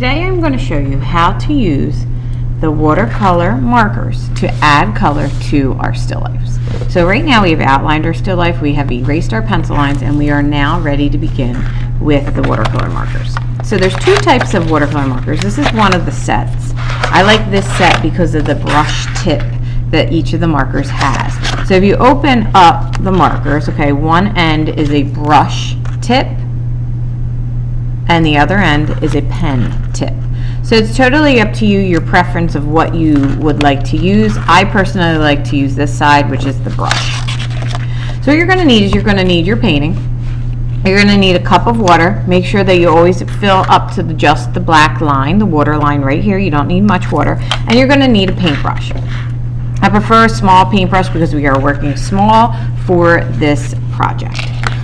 today I'm going to show you how to use the watercolor markers to add color to our still lifes. So right now we have outlined our still life, we have erased our pencil lines, and we are now ready to begin with the watercolor markers. So there's two types of watercolor markers. This is one of the sets. I like this set because of the brush tip that each of the markers has. So if you open up the markers, okay, one end is a brush tip and the other end is a pen tip. So it's totally up to you, your preference of what you would like to use. I personally like to use this side, which is the brush. So what you're going to need is you're going to need your painting. You're going to need a cup of water. Make sure that you always fill up to just the black line, the water line right here. You don't need much water. And you're going to need a paintbrush. I prefer a small paintbrush because we are working small for this project.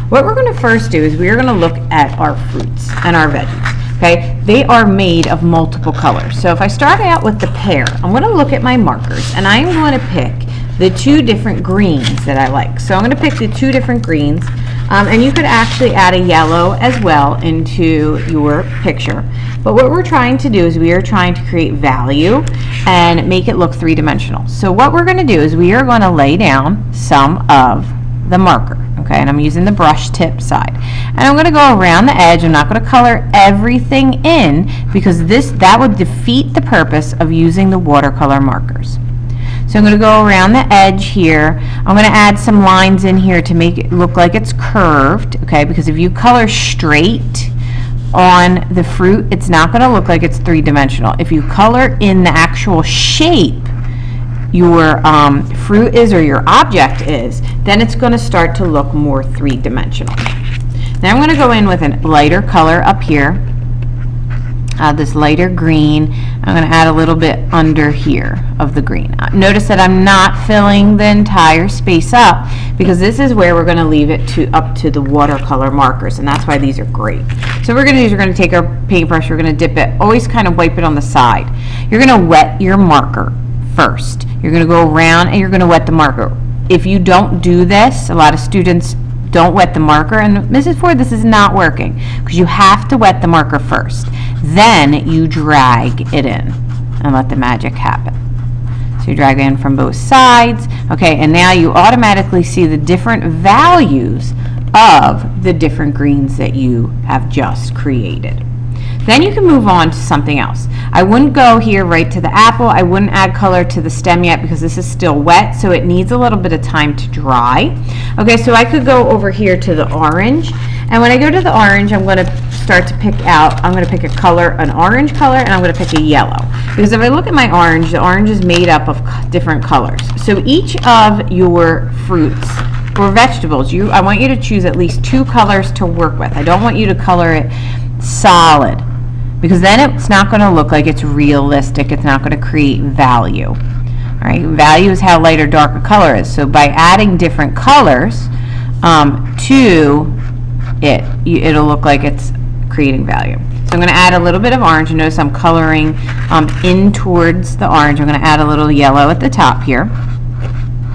What we're going to first do is we are going to look at our fruits and our veggies. Okay, they are made of multiple colors. So if I start out with the pear, I'm going to look at my markers and I'm going to pick the two different greens that I like. So I'm going to pick the two different greens, and you could actually add a yellow as well into your picture. But what we're trying to do is we are trying to create value and make it look three-dimensional. So what we're going to do is we are going to lay down some of the marker, okay, and I'm using the brush tip side, and I'm going to go around the edge. I'm not going to color everything in because that would defeat the purpose of using the watercolor markers. So I'm going to go around the edge here. I'm going to add some lines in here to make it look like it's curved, okay, because if you color straight on the fruit, it's not going to look like it's three-dimensional. If you color in the actual shape your fruit is or your object is, then it's going to start to look more three-dimensional. Now I'm going to go in with a lighter color up here, this lighter green. I'm going to add a little bit under here of the green. Notice that I'm not filling the entire space up because this is where we're going to leave it up to the watercolor markers, and that's why these are great. So what we're going to do is we're going to take our paintbrush, we're going to dip it, always kind of wipe it on the side. You're going to wet your marker first. You're going to go around and you're going to wet the marker. If you don't do this, a lot of students don't wet the marker, and Mrs. Ford, this is not working because you have to wet the marker first. Then you drag it in and let the magic happen. So you drag it in from both sides, okay, and now you automatically see the different values of the different greens that you have just created. Then you can move on to something else. I wouldn't go here right to the apple. I wouldn't add color to the stem yet because this is still wet, so it needs a little bit of time to dry. Okay, so I could go over here to the orange, and when I go to the orange, I'm going to start to pick out, I'm going to pick a color, an orange color, and I'm going to pick a yellow. Because if I look at my orange, the orange is made up of different colors. So each of your fruits or vegetables, I want you to choose at least two colors to work with. I don't want you to color it solid, because then it's not going to look like it's realistic. It's not going to create value. All right, value is how light or dark a color is. So by adding different colors to it, it'll look like it's creating value. So I'm going to add a little bit of orange. And notice I'm coloring in towards the orange. I'm going to add a little yellow at the top here.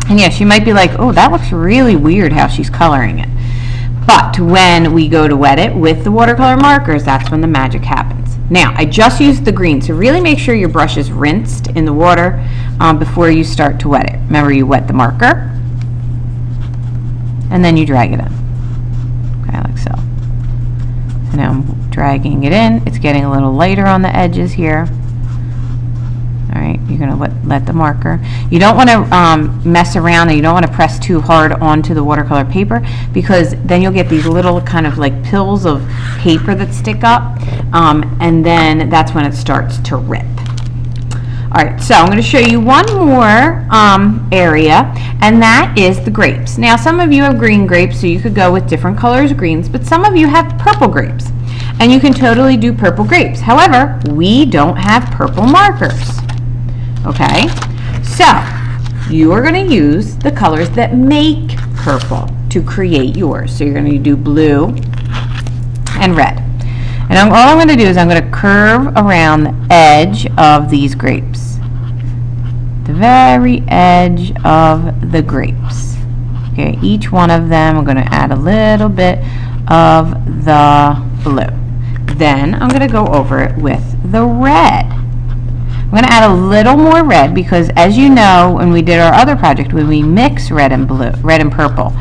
And yes, you might be like, oh, that looks really weird how she's coloring it. But when we go to wet it with the watercolor markers, that's when the magic happens. Now, I just used the green, so really make sure your brush is rinsed in the water before you start to wet it. Remember, you wet the marker, and then you drag it in. Okay, like so. So now I'm dragging it in. It's getting a little lighter on the edges here. All right, you're going to let the marker. You don't want to mess around, and you don't want to press too hard onto the watercolor paper because then you'll get these little kind of like pills of paper that stick up, and then that's when it starts to rip. All right, so I'm going to show you one more area, and that is the grapes. Now, some of you have green grapes, so you could go with different colors of greens, but some of you have purple grapes, and you can totally do purple grapes. However, we don't have purple markers. Okay, so you are going to use the colors that make purple to create yours. So you're going to do blue and red. And all I'm going to do is I'm going to curve around the edge of these grapes. The very edge of the grapes. Okay, each one of them I'm going to add a little bit of the blue. Then I'm going to go over it with the red. I'm going to add a little more red because, as you know, when we did our other project, when we mix red and blue, red and purple,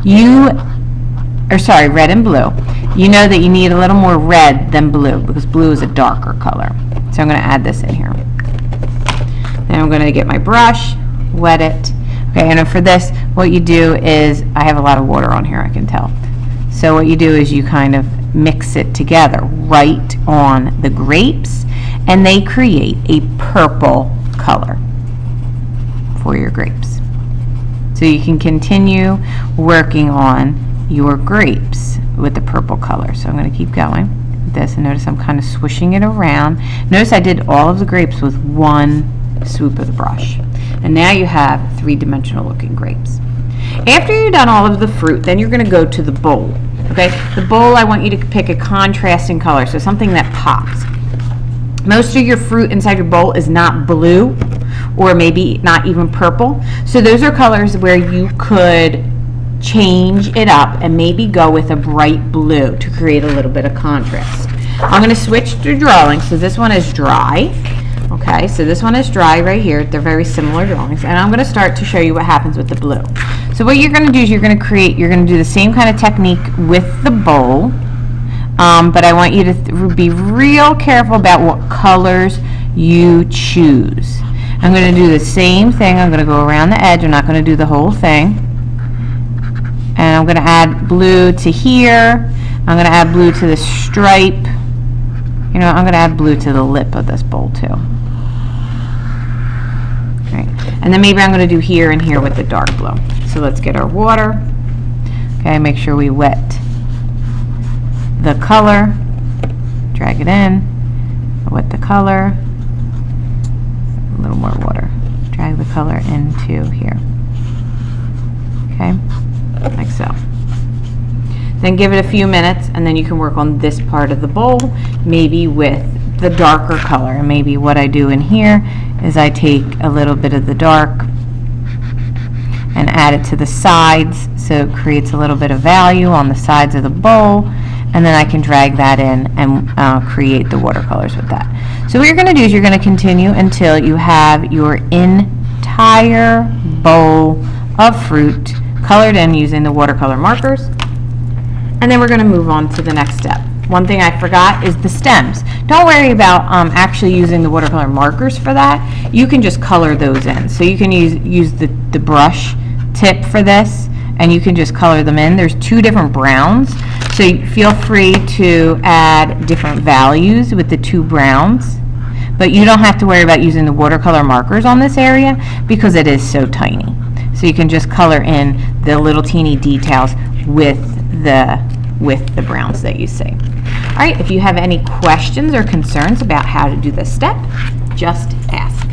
red and blue, you know that you need a little more red than blue because blue is a darker color. So I'm going to add this in here. Then I'm going to get my brush, wet it. Okay, and for this, what you do is, I have a lot of water on here, I can tell. So what you do is you kind of mix it together right on the grapes, and they create a purple color for your grapes. So you can continue working on your grapes with the purple color. So I'm going to keep going with this, and notice I'm kind of swishing it around. Notice I did all of the grapes with one swoop of the brush. And now you have three-dimensional looking grapes. After you've done all of the fruit, then you're going to go to the bowl. Okay, the bowl, I want you to pick a contrasting color, so something that pops. Most of your fruit inside your bowl is not blue, or maybe not even purple. So those are colors where you could change it up and maybe go with a bright blue to create a little bit of contrast. I'm going to switch to drawing. So this one is dry. Okay, so this one is dry right here. They're very similar drawings, and I'm going to start to show you what happens with the blue. So what you're going to do is you're going to do the same kind of technique with the bowl, but I want you to be real careful about what colors you choose. I'm going to do the same thing. I'm going to go around the edge. I'm not going to do the whole thing. And I'm going to add blue to here. I'm going to add blue to the stripe. You know, I'm going to add blue to the lip of this bowl too. Right. And then maybe I'm going to do here and here with the dark blue. So let's get our water. Okay, make sure we wet the color. Drag it in. Wet the color. A little more water. Drag the color into here. Okay, like so. Then give it a few minutes, and then you can work on this part of the bowl, maybe with the darker color. And maybe what I do in here is I take a little bit of the dark and add it to the sides, so it creates a little bit of value on the sides of the bowl, and then I can drag that in and create the watercolors with that. So what you're going to do is you're going to continue until you have your entire bowl of fruit colored in using the watercolor markers. And then we're going to move on to the next step. One thing I forgot is the stems. Don't worry about actually using the watercolor markers for that. You can just color those in. So you can use the brush tip for this, and you can just color them in. There's two different browns, so you feel free to add different values with the two browns. But you don't have to worry about using the watercolor markers on this area because it is so tiny. So you can just color in the little teeny details with the browns that you see. All right, if you have any questions or concerns about how to do this step, just ask.